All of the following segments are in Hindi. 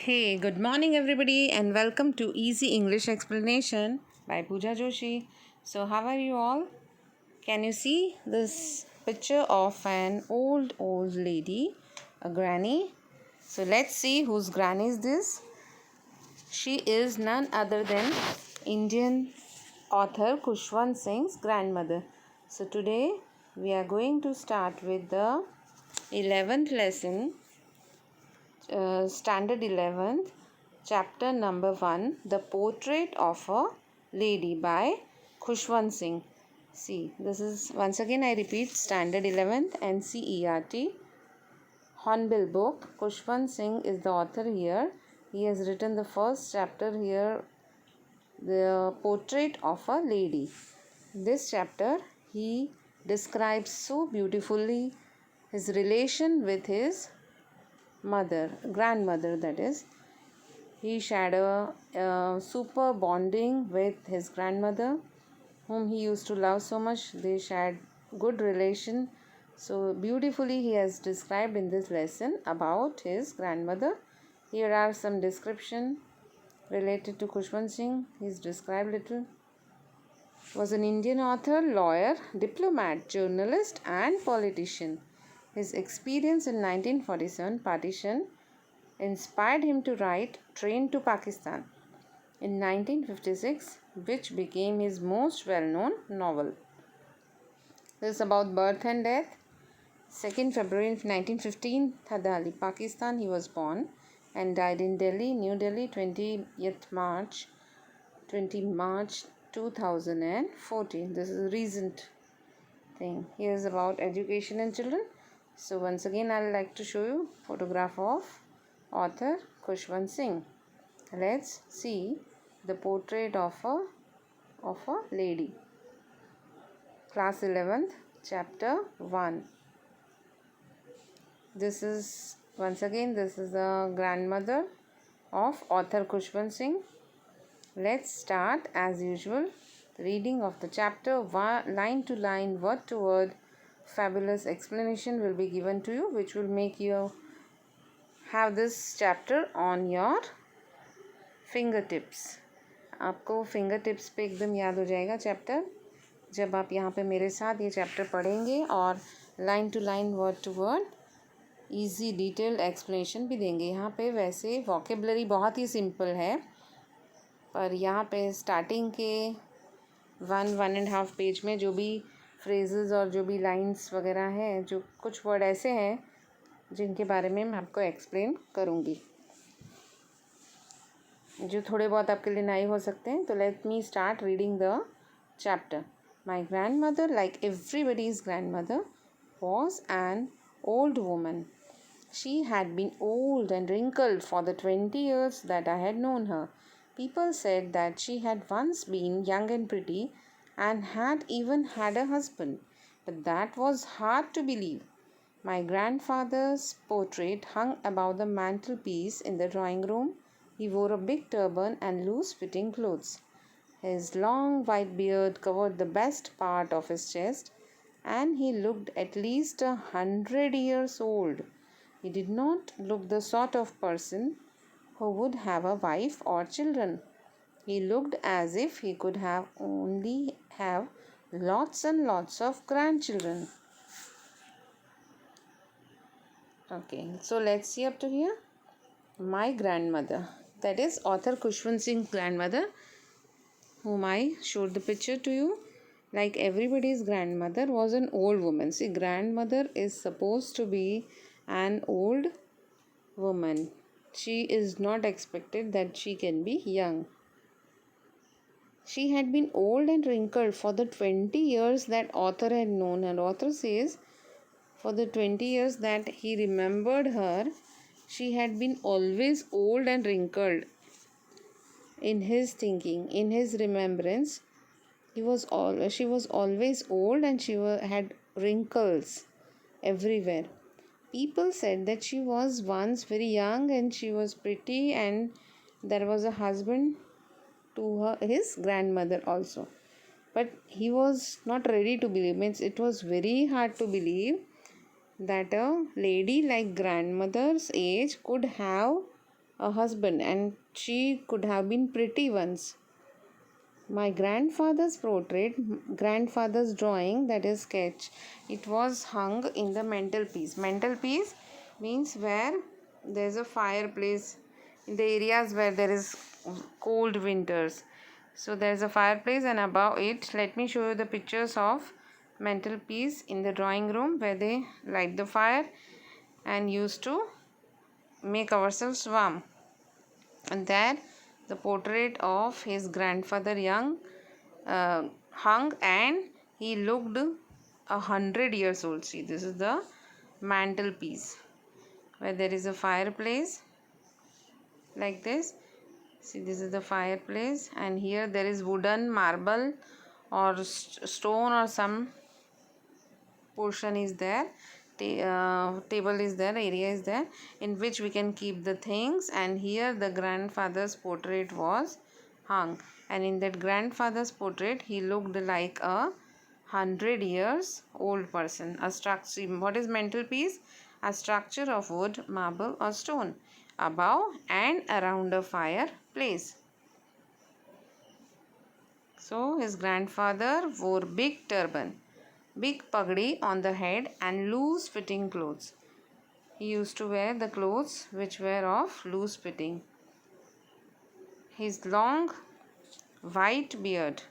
Hey, good morning, everybody, and welcome to Easy English Explanation by Pooja Joshi. So, how are you all? Can you see this picture of an old lady, a granny? So, let's see whose granny is this. She is none other than Indian author Khushwant Singh's grandmother. So, today we are going to start with the 11th lesson, standard 11th, chapter number 1, The Portrait of a Lady by Khushwant Singh. See, this is once again I repeat standard 11th NCERT Hornbill book. Khushwant Singh is the author here. He has written the first chapter here, The Portrait of a Lady. This chapter he describes so beautifully his relation with his grandmother, that is. He shared a super bonding with his grandmother, whom he used to love so much. They shared good relation. So beautifully he has described in this lesson about his grandmother. Here are some description related to Khushwant Singh. He's described little. Was an Indian author, lawyer, diplomat, journalist and politician. His experience in 1947 partition inspired him to write Train to Pakistan in 1956, which became his most well-known novel. This is about birth and death. 2nd February 1915, Thadali, Pakistan, he was born and died in Delhi, New Delhi, 20th March 2014. This is a recent thing. Here is about education and children. So once again, I would like to show you photograph of author Khushwant Singh. Let's see the portrait of a lady. Class 11th, chapter 1. This is the grandmother of author Khushwant Singh. Let's start as usual. Reading of the chapter, line to line, word to word. Fabulous explanation will be given to you, which will make you have this chapter on your finger tips. आपको फिंगर टिप्स पे एकदम याद हो जाएगा चैप्टर जब आप यहाँ पे मेरे साथ ये चैप्टर पढ़ेंगे और line to line word to word easy detailed explanation भी देंगे. यहाँ पे वैसे वोकेबलरी बहुत ही सिंपल है, पर यहाँ पे स्टार्टिंग के 1.5 पेज में जो भी फ्रेजेस और जो भी लाइंस वगैरह हैं, जो कुछ वर्ड ऐसे हैं जिनके बारे में मैं आपको एक्सप्लेन करूँगी, जो थोड़े बहुत आपके लिए नए हो सकते हैं. तो let me start reading the chapter. My grand mother, like everybody's grand mother, was an old woman. She had been old and wrinkled for the 20 years that I had known her. People said that she had once been young and pretty and had even had a husband, but that was hard to believe. My grandfather's portrait hung above the mantelpiece in the drawing room. He wore a big turban and loose-fitting clothes. His long white beard covered the best part of his chest, and he looked at least 100 years old. He did not look the sort of person who would have a wife or children. He looked as if he could only have lots and lots of grandchildren. Okay, so let's see up to here. My grandmother, that is author Khushwant Singh's grandmother, whom I showed the picture to you. Like everybody's grandmother was an old woman. See, grandmother is supposed to be an old woman. She is not expected that she can be young. She had been old and wrinkled for the 20 years that author had known her. Author says for the 20 years that he remembered her, she had been always old and wrinkled. In his thinking, in his remembrance, she was always old and had wrinkles everywhere. People said that she was once very young and she was pretty, and there was a husband to his grandmother also. But he was not ready to believe. Means it was very hard to believe that a lady like grandmother's age could have a husband, and she could have been pretty once. My grandfather's portrait, grandfather's drawing, that is sketch, it was hung in the mantelpiece. Mantelpiece means where there is a fireplace in the areas where there is cold winters. So there is a fireplace, and above it, let me show you the pictures of mantelpiece in the drawing room where they light the fire and used to make ourselves warm. And there the portrait of his grandfather young hung, and he looked 100 years old. See, this is the mantelpiece where there is a fireplace like this. See, this is the fireplace, and here there is wooden, marble or stone or some portion is there. Table is there, area is there in which we can keep the things, and here the grandfather's portrait was hung, and in that grandfather's portrait he looked like a 100 years old person. A structure, what is mantelpiece? A structure of wood, marble or stone above and around a fireplace. So his grandfather wore big turban, big pagdi on the head, and loose fitting clothes. He used to wear the clothes which were of loose fitting. His long white beard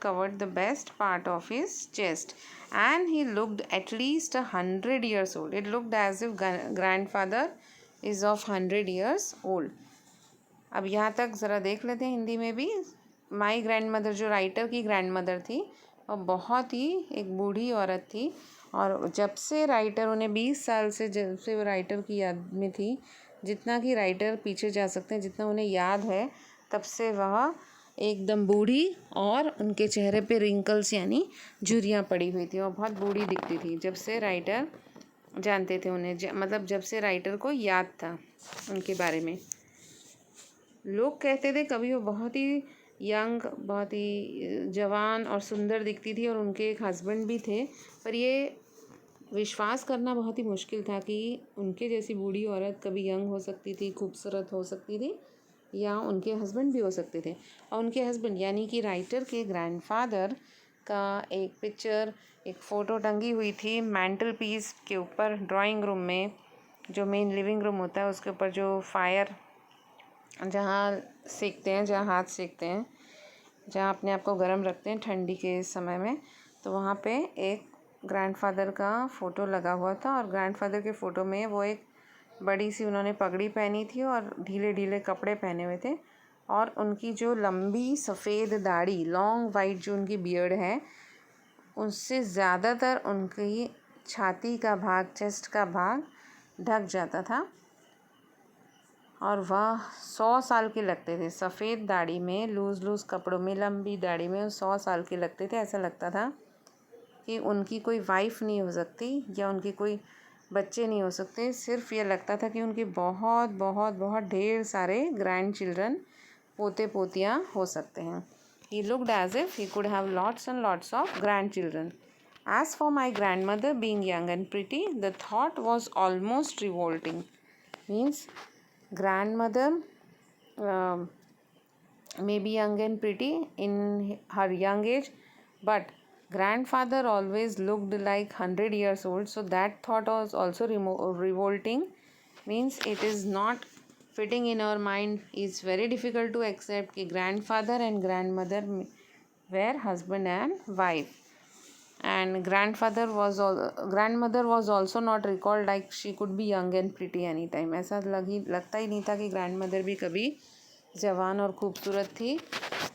covered the best part of his chest, and he looked at least 100 years old. It looked as if grandfather is of 100 years old. अब यहाँ तक ज़रा देख लेते हैं हिंदी में भी. माई ग्रैंड मदर, जो राइटर की ग्रैंड मदर थी, और बहुत ही एक बूढ़ी औरत थी, और जब से राइटर, उन्हें 20 साल से जब से वो राइटर की याद में थी, जितना कि राइटर पीछे जा सकते हैं, जितना उन्हें याद है, तब से वह एकदम बूढ़ी और उनके चेहरे पे रिंकल्स यानी झुर्रियाँ पड़ी हुई थी और बहुत बूढ़ी दिखती थी. जब से राइटर जानते थे उन्हें, मतलब जब से राइटर को याद था उनके बारे में. लोग कहते थे कभी वो बहुत ही यंग, बहुत ही जवान और सुंदर दिखती थी, और उनके एक हस्बैंड भी थे, पर ये विश्वास करना बहुत ही मुश्किल था कि उनके जैसी बूढ़ी औरत कभी यंग हो सकती थी, खूबसूरत हो सकती थी, या उनके हस्बैंड भी हो सकते थे. और उनके हस्बैंड यानी कि राइटर के ग्रैंडफादर का एक पिक्चर, एक फ़ोटो टंगी हुई थी मैंटल पीस के ऊपर ड्राइंग रूम में, जो मेन लिविंग रूम होता है उसके ऊपर, जो फायर जहाँ सेकते हैं, जहाँ हाथ सेकते हैं, जहाँ अपने आप को गर्म रखते हैं ठंडी के समय में, तो वहाँ पे एक ग्रैंडफादर का फ़ोटो लगा हुआ था. और ग्रैंडफादर के फ़ोटो में वो एक बड़ी सी उन्होंने पगड़ी पहनी थी और ढीले ढीले कपड़े पहने हुए थे, और उनकी जो लंबी सफ़ेद दाढ़ी, लॉन्ग वाइट जो उनकी बियर्ड है, उससे ज़्यादातर उनकी छाती का भाग, चेस्ट का भाग ढक जाता था, और वह 100 साल के लगते थे. सफ़ेद दाढ़ी में, लूज़ कपड़ों में, लंबी दाढ़ी में 100 साल के लगते थे. ऐसा लगता था कि उनकी कोई वाइफ नहीं हो सकती या उनके कोई बच्चे नहीं हो सकते. सिर्फ ये लगता था कि उनके बहुत बहुत बहुत ढेर सारे ग्रैंड चिल्ड्रन, पोते पोतियाँ हो सकते हैं. He looked as if he could have lots and lots of grandchildren. As for my grandmother being young and pretty, the thought was almost revolting. Means grandmother may be young and pretty in her young age, but grandfather always looked like 100 years old, so that thought was also revolting. Means it is not fitting in our mind. It's very difficult to accept कि grandfather and grandmother were husband and wife, and grandmother was also not recalled like she could be young and pretty anytime. ऐसा लगता ही नहीं था कि grandmother भी कभी जवान और खूबसूरत थी,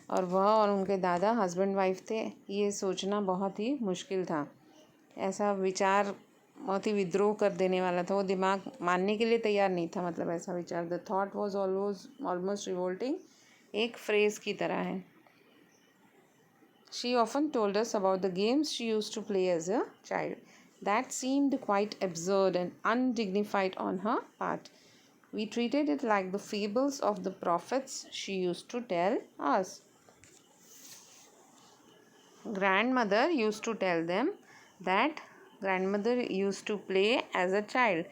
और वह और उनके दादा हस्बैंड वाइफ थे. ये सोचना बहुत ही मुश्किल था. ऐसा विचार बहुत ही विद्रोह कर देने वाला था. वो दिमाग मानने के लिए तैयार नहीं था, मतलब ऐसा विचार. The thought was almost revolting एक फ्रेज की तरह है. She often told us about the games she used to play as a child. That seemed quite absurd and undignified on her part. We treated it like the fables of the prophets she used to tell us. Grandmother used to tell them that grandmother used to play as a child.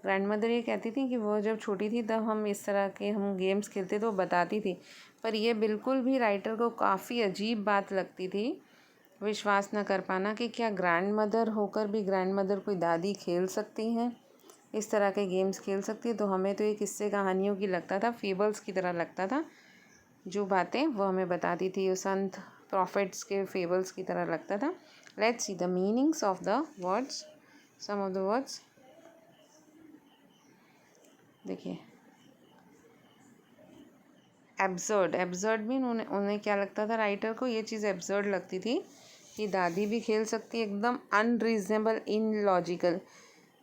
Grand mother ये कहती थी कि वो जब छोटी थी तब हम इस तरह के हम गेम्स खेलते तो बताती थी, पर ये बिल्कुल भी राइटर को काफ़ी अजीब बात लगती थी, विश्वास न कर पाना कि क्या ग्रैंड मदर होकर भी ग्रैंड मदर कोई दादी खेल सकती हैं, इस तरह के गेम्स खेल सकती है। तो हमें तो ये किस्से कहानियों की लगता था, फेबल्स की तरह लगता था, जो बातें वो हमें बताती थी, संत प्रॉफिट्स के फेबल्स की तरह लगता था। Let's see the meanings of the words, some of the words. देखिए, एब्सर्ड, एब्सर्ड मीन उन्हें क्या लगता था राइटर को, ये चीज़ एब्सर्ड लगती थी कि दादी भी खेल सकती है, एकदम अनरीजनेबल, इनलॉजिकल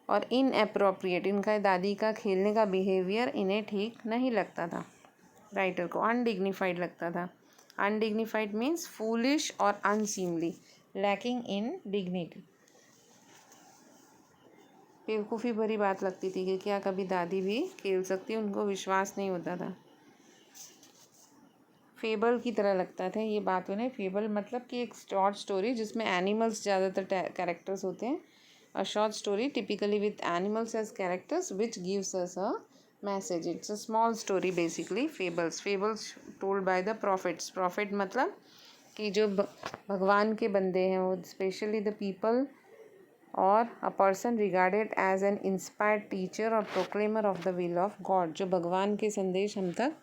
और इनअप्रोप्रिएट, इनका दादी का खेलने का बिहेवियर इन्हें ठीक नहीं लगता था, राइटर को अनडिग्निफाइड लगता था। अनडिग्निफाइड मीन्स फूलिश और अनसीमली, लैकिंग इन डिग्निटी, बेवकूफ़ी भरी बात लगती थी कि क्या कभी दादी भी खेल सकती है, उनको विश्वास नहीं होता था। फेबल की तरह लगता था ये बात उन्हें। फेबल मतलब कि एक शॉर्ट स्टोरी जिसमें एनिमल्स ज़्यादातर कैरेक्टर्स होते हैं। A short story typically with animals as characters which gives us a message. It's a small story basically. Fables, fables told by the prophets. Prophet मतलब कि जो भगवान के बंदे हैं, वो स्पेशली द पीपल और a person regarded as an inspired teacher और proclaimer of the will of God, जो भगवान के संदेश हम तक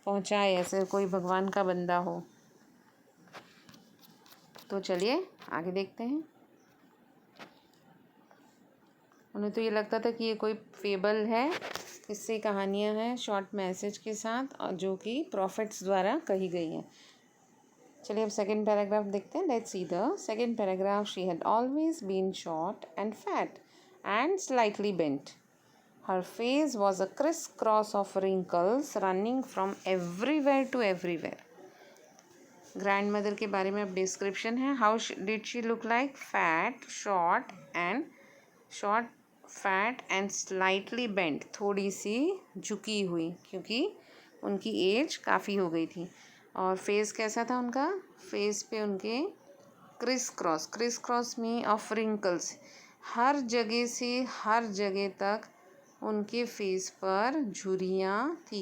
पहुँचाए, ऐसे कोई भगवान का बंदा हो। तो चलिए आगे देखते हैं। उन्हें तो ये लगता था कि ये कोई फेबल है, इससे कहानियाँ हैं शॉर्ट मैसेज के साथ, और जो कि प्रॉफिट्स द्वारा कही गई हैं। चलिए अब सेकेंड पैराग्राफ देखते हैं। Let's see the second paragraph. She had always been short and fat and slightly bent. Her face was a criss-cross of wrinkles running from everywhere to everywhere. Grand mother के बारे में अब डिस्क्रिप्शन है। How did she look like? Fat, fat and slightly bent, थोड़ी सी झुकी हुई क्योंकि उनकी एज काफ़ी हो गई थी। और फेस कैसा था उनका? फेस पे उनके क्रिस क्रॉस में ऑफ रिंकल्स, हर जगह से हर जगह तक उनके फेस पर झुर्रियाँ थी।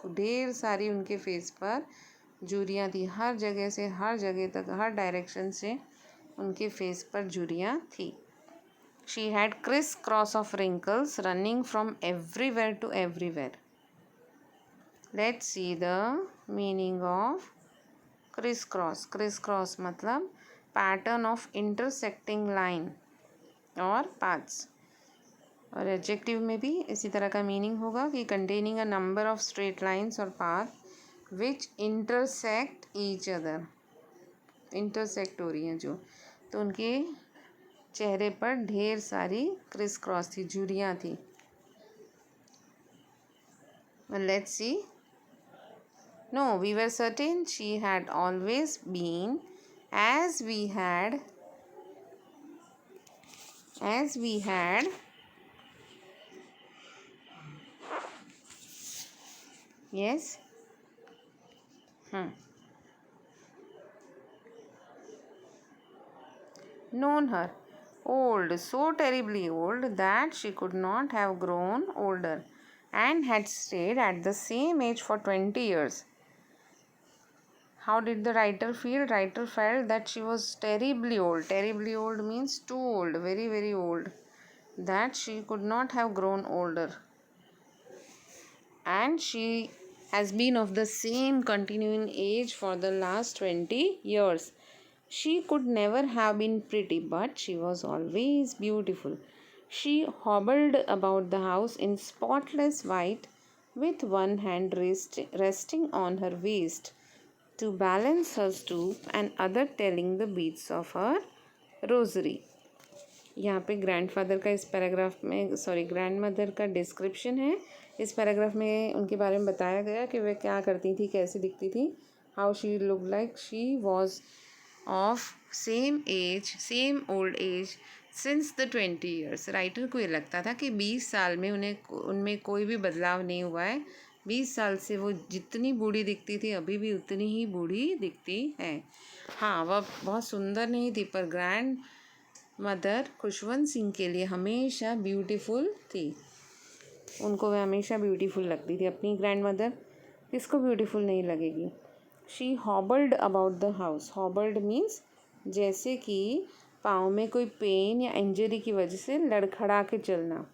ढेर सारी उनके फेस पर झुर्रियाँ थी, हर जगह से हर जगह तक, हर डायरेक्शन से उनके फेस पर झुर्रियाँ थी। She had criss cross of wrinkles running from everywhere to everywhere. Let's see the meaning of criss cross. Criss cross मतलब पैटर्न ऑफ इंटरसेक्टिंग लाइन और पाथ्स। और एडजेक्टिव में भी इसी तरह का मीनिंग होगा कि containing a number of straight lines और path which intersect each other, intersect हो रही हैं जो। तो उनके चेहरे पर ढेर सारी क्रिस क्रॉस थी, झुर्रियाँ थी। Let's see. No, we were certain she had always been as we had yes known her old, so terribly old that she could not have grown older and had stayed at the same age for 20 years. How did the writer feel? Writer felt that she was terribly old. Terribly old means too old, very very old, that she could not have grown older, and she has been of the same continuing age for the last 20 years. She could never have been pretty, but she was always beautiful. She hobbled about the house in spotless white, with one hand resting on her waist to balance her stoop and other telling the beads of her rosary. यहाँ पे ग्रैंडफादर का इस पैराग्राफ में, ग्रैंड मदर का डिस्क्रिप्शन है। इस पैराग्राफ में उनके बारे में बताया गया कि वे क्या करती थी, कैसे दिखती थी। How she look like? She was of same old age since the 20 years. Writer को ये लगता था कि 20 साल में उनमें कोई भी बदलाव नहीं हुआ है। 20 साल से वो जितनी बूढ़ी दिखती थी अभी भी उतनी ही बूढ़ी दिखती है। हाँ, वह बहुत सुंदर नहीं थी, पर ग्रैंड मदर खुशवंत सिंह के लिए हमेशा ब्यूटीफुल थी। उनको वह हमेशा ब्यूटीफुल लगती थी। अपनी ग्रैंड मदर किसको ब्यूटीफुल नहीं लगेगी। She hobbled about the house. Hobbled means जैसे कि पाँव में कोई पेन या इंजरी की वजह से लड़खड़ा के चलना,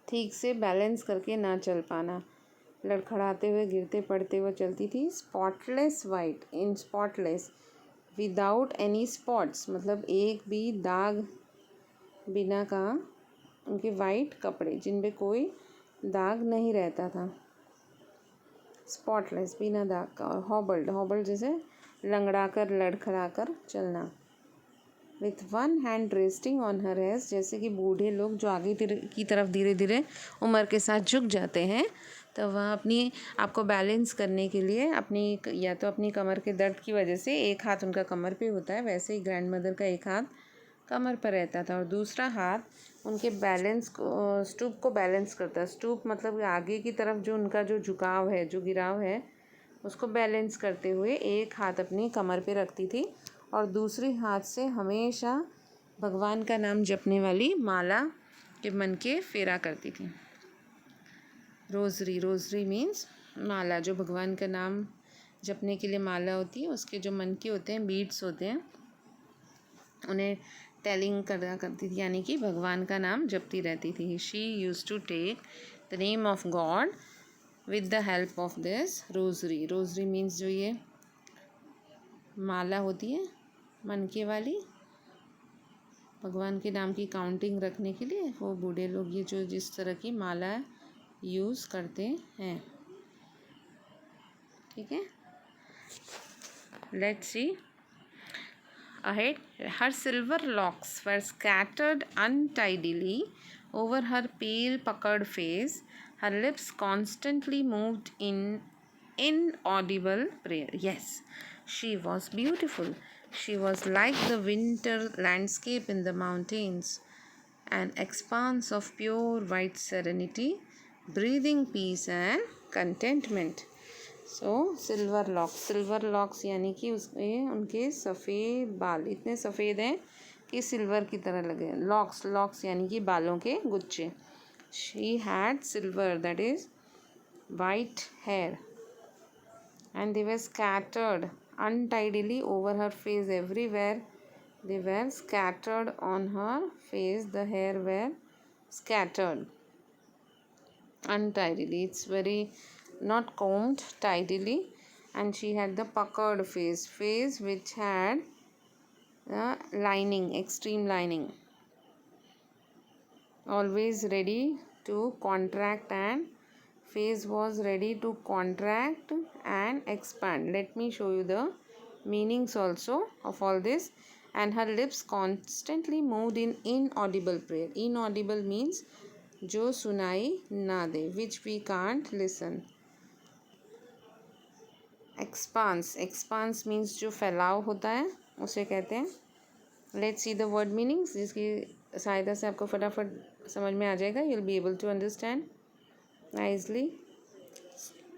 ठीक से बैलेंस करके ना चल पाना, लड़खड़ाते हुए गिरते पड़ते हुए चलती थी। स्पॉटलेस वाइट, इन स्पॉटलेस, विदाउट एनी स्पॉट्स मतलब एक भी दाग बिना का, उनके वाइट कपड़े जिन पे कोई दाग नहीं रहता था। स्पॉटलेस बिना दाग का। और हॉबल्ड, हॉबल्ड जैसे लंगड़ा कर लड़खड़ा कर चलना। With one hand resting on her head, जैसे कि बूढ़े लोग जो आगे की तरफ धीरे धीरे उम्र के साथ झुक जाते हैं, तो वह अपनी आपको बैलेंस करने के लिए अपनी या तो अपनी कमर के दर्द की वजह से एक हाथ उनका कमर पे होता है, वैसे ही ग्रैंड मदर का एक हाथ कमर पर रहता था और दूसरा हाथ उनके बैलेंस को, स्टूप को बैलेंस करता है। स्टूप मतलब आगे की तरफ जो उनका जो झुकाव है, जो गिराव है, उसको बैलेंस करते हुए एक हाथ अपनी कमर पे रखती थी और दूसरी हाथ से हमेशा भगवान का नाम जपने वाली माला के मन के फेरा करती थी। रोज़री, रोज़री मीन्स माला, जो भगवान का नाम जपने के लिए माला होती है, उसके जो मन के होते हैं, बीड्स होते हैं, उन्हें टेलिंग करा करती थी, यानी कि भगवान का नाम जपती रहती थी। She use to take the name of God with the help of this rosary. Rosary means जो ये माला होती है मनके वाली, भगवान के नाम की काउंटिंग रखने के लिए वो बूढ़े लोग ये जो जिस तरह की माला यूज़ करते हैं। ठीक है, let's see ahead. Her silver locks were scattered untidily over her pale puckered face. Her lips constantly moved in inaudible prayer. Yes, she was beautiful. She was like the winter landscape in the mountains, an expanse of pure white serenity, breathing peace and contentment. So silver locks यानी कि उसमें उनके सफ़ेद बाल इतने सफ़ेद हैं कि सिल्वर की तरह लगे। लॉक्स यानी कि बालों के गुच्छे। She had silver that is white hair and they were scattered untidily over her face everywhere. They were scattered on her face, the hair were scattered untidily. It's very not combed tidily, and she had the puckered face which had lining, extreme lining, always ready to contract, and face was ready to contract and expand. Let me show you the meanings also of all this. And her lips constantly moved in inaudible prayer. Inaudible means जो सुनाई ना दे, which we can't listen. Expanse means जो फैलाव होता है उसे कहते हैं। Let's see the word meanings, जिसकी सहायता से आपको फटाफट समझ में आ जाएगा। You will be able to understand nicely.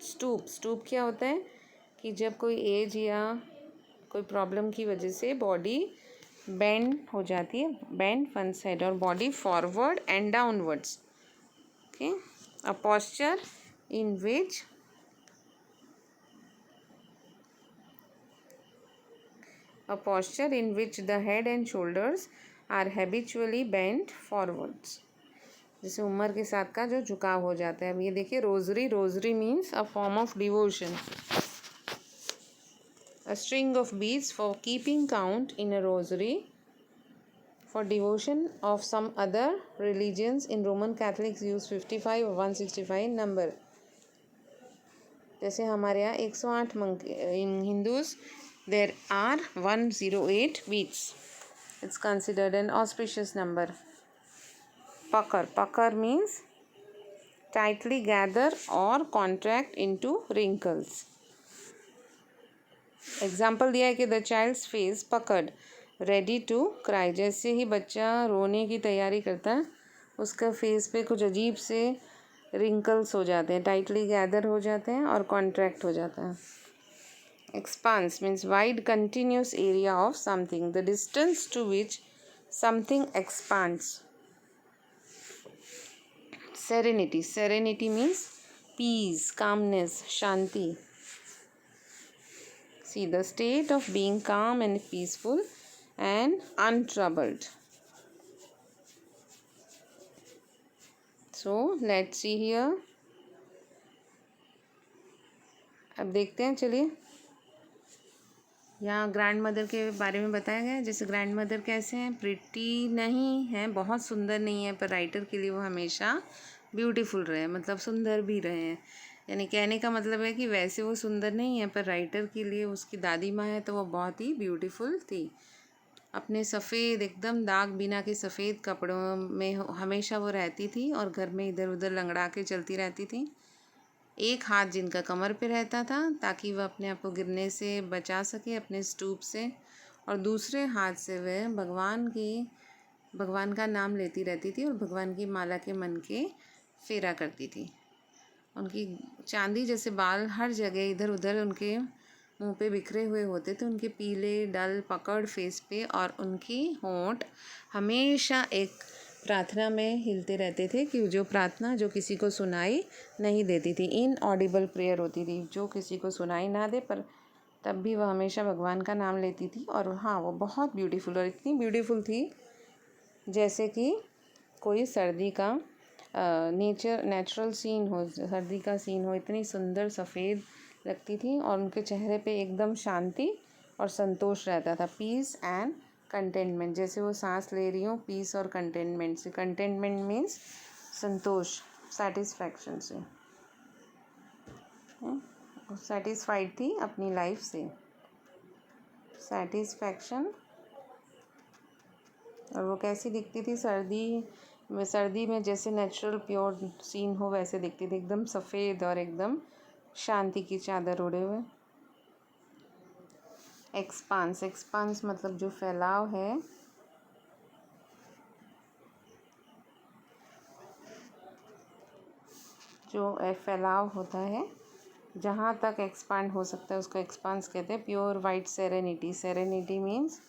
Stoop क्या होता है कि जब कोई एज या कोई प्रॉब्लम की वजह से बॉडी बेंड हो जाती है, बेंड वन साइड, और body forward and downwards. Okay, a posture in which the head and shoulders are habitually bent forwards. जैसे उम्र के साथ का जो झुकाव हो जाता है। अब ये देखिए rosary means a form of devotion, a string of beads for keeping count in a rosary for devotion of some other religions. In Roman Catholics use 55 और 165 नंबर। जैसे हमारे यहाँ 108 monk, in Hindus there are 108 beads. It's considered an auspicious number. Pucker means tightly gather or contract into wrinkles. Example दिया है कि the child's face puckered ready to cry. जैसे ही बच्चा रोने की तैयारी करता है उसका फेस पे कुछ अजीब से wrinkles हो जाते हैं, tightly gather हो जाते हैं और contract हो जाता है। Expanse means wide continuous area of something, the distance to which something expands. serenity. Serenity means peace, calmness, shanti. See, the state of being calm and peaceful and untroubled. So let's see here. अब देखते हैं, चलिए। यहाँ ग्रैंड मदर के बारे में बताया गया है। जैसे ग्रैंड मदर कैसे हैं, प्रिटी नहीं है, बहुत सुंदर नहीं है, पर राइटर के लिए वो हमेशा ब्यूटीफुल रहे, मतलब सुंदर भी रहे हैं। यानी कहने का मतलब है कि वैसे वो सुंदर नहीं है, पर राइटर के लिए उसकी दादी माँ है तो वो बहुत ही ब्यूटीफुल थी। अपने सफ़ेद एकदम दाग बिना के सफ़ेद कपड़ों में हमेशा वो रहती थी और घर में इधर उधर लंगड़ा के चलती रहती थी। एक हाथ जिनका कमर पे रहता था ताकि वह अपने आप को गिरने से बचा सके अपने स्टूप से, और दूसरे हाथ से वह भगवान का नाम लेती रहती थी और भगवान की माला के मन के फेरा करती थी। उनकी चांदी जैसे बाल हर जगह इधर उधर उनके मुंह पे बिखरे हुए होते थे, उनके पीले डल पकड़ फेस पे, और उनकी होंठ हमेशा एक प्रार्थना में हिलते रहते थे कि जो प्रार्थना जो किसी को सुनाई नहीं देती थी, इनऑडिबल प्रेयर होती थी, जो किसी को सुनाई ना दे पर तब भी वह हमेशा भगवान का नाम लेती थी। और हाँ, वो बहुत ब्यूटीफुल, और इतनी ब्यूटीफुल थी जैसे कि कोई सर्दी का नेचुरल सीन हो, सर्दी का सीन हो, इतनी सुंदर सफ़ेद लगती थी। और उनके चेहरे पे एकदम शांति और संतोष रहता था, पीस एंड कंटेनमेंट। जैसे वो सांस ले रही हूँ पीस और कंटेनमेंट से। कंटेनमेंट मीन्स संतोष, सेटिस्फैक्शन से, सेटिस्फाइड थी अपनी लाइफ से, सेटिस्फैक्शन। और वो कैसी दिखती थी, सर्दी में जैसे नेचुरल प्योर सीन हो वैसे दिखती थी, एकदम सफ़ेद और एकदम शांति की चादर ओढ़े हुए। एक्सपांस, एक्सपांस मतलब जो फैलाव है, जो फैलाव होता है, जहाँ तक एक्सपांड हो सकता है उसको एक्सपांस कहते हैं। Pure white serenity, serenity means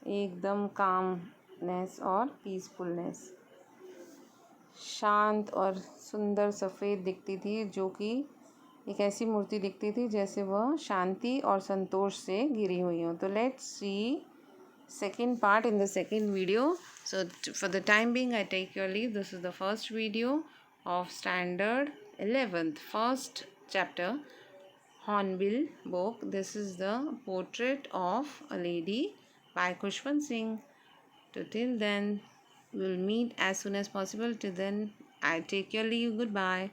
एकदम कामनेस और पीसफुलनेस। शांत और सुंदर सफ़ेद दिखती थी, जो कि एक ऐसी मूर्ति दिखती थी जैसे वह शांति और संतोष से घिरी हुई हो। तो let's see second part in the second video. So for the time being I take your leave. This is the first video of standard 11th, first chapter, Hornbill book. This is the portrait of a lady by Khushwant Singh. So till then we'll meet as soon as possible. Till then I take your leave. Goodbye.